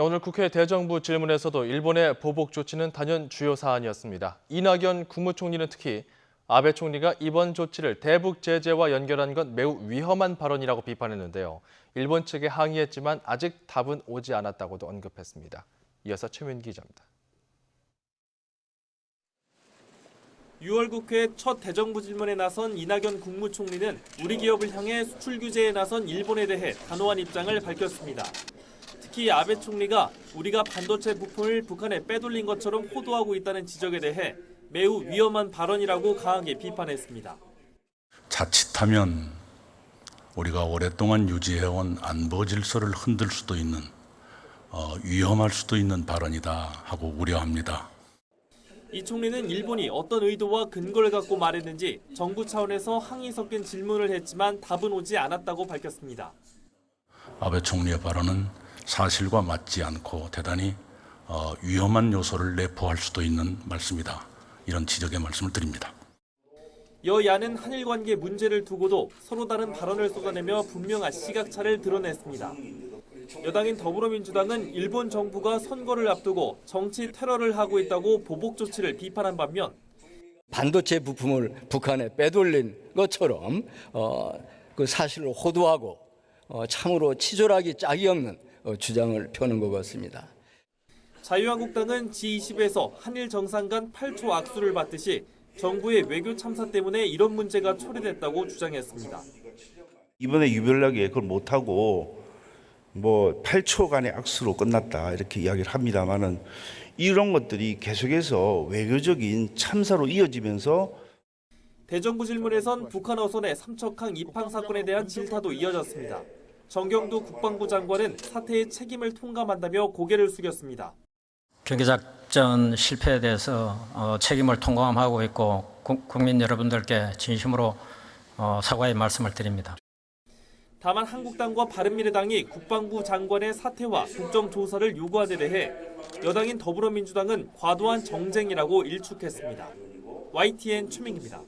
오늘 국회 대정부 질문에서도 일본의 보복 조치는 단연 주요 사안이었습니다. 이낙연 국무총리는 특히 아베 총리가 이번 조치를 대북 제재와 연결한 건 매우 위험한 발언이라고 비판했는데요. 일본 측에 항의했지만 아직 답은 오지 않았다고도 언급했습니다. 이어서 최민 기자입니다. 6월 국회 첫 대정부 질문에 나선 이낙연 국무총리는 우리 기업을 향해 수출 규제에 나선 일본에 대해 단호한 입장을 밝혔습니다. 특히 아베 총리가 우리가 반도체 부품을 북한에 빼돌린 것처럼 호도하고 있다는 지적에 대해 매우 위험한 발언이라고 강하게 비판했습니다. 자칫하면 우리가 오랫동안 유지해온 안보 질서를 흔들 수도 있는 위험할 수도 있는 발언이다 하고 우려합니다. 이 총리는 일본이 어떤 의도와 근거를 갖고 말했는지 정부 차원에서 항의 섞인 질문을 했지만 답은 오지 않았다고 밝혔습니다. 아베 총리의 발언은 사실과 맞지 않고 대단히 위험한 요소를 내포할 수도 있는 말씀이다. 이런 지적의 말씀을 드립니다. 여야는 한일 관계 문제를 두고도 서로 다른 발언을 쏟아내며 분명한 시각차를 드러냈습니다. 여당인 더불어민주당은 일본 정부가 선거를 앞두고 정치 테러를 하고 있다고 보복 조치를 비판한 반면 반도체 부품을 북한에 빼돌린 것처럼 그 사실을 호도하고 참으로 치졸하기 짝이 없는 주장을 펴는 것 같습니다. 자유한국당은 G20에서 한일 정상 간 8초 악수를 받듯이 정부의 외교 참사 때문에 이런 문제가 초래됐다고 주장했습니다. 이번에 유별나게 그걸 못하고 8초간의 악수로 끝났다 이렇게 이야기를 합니다만은 이런 것들이 계속해서 외교적인 참사로 이어지면서 대정부 질문에선 북한 어선의 삼척항 입항 사건에 대한 질타도 이어졌습니다. 정경두 국방부 장관은 사태의 책임을 통감한다며 고개를 숙였습니다. 경계작전 실패에 대해서 책임을 통감하고 있고 국민 여러분들께 진심으로 사과의 말씀을 드립니다. 다만 한국당과 바른미래당이 국방부 장관의 사퇴와 국정조사를 요구한 데 대해 여당인 더불어민주당은 과도한 정쟁이라고 일축했습니다. YTN 최민기입니다.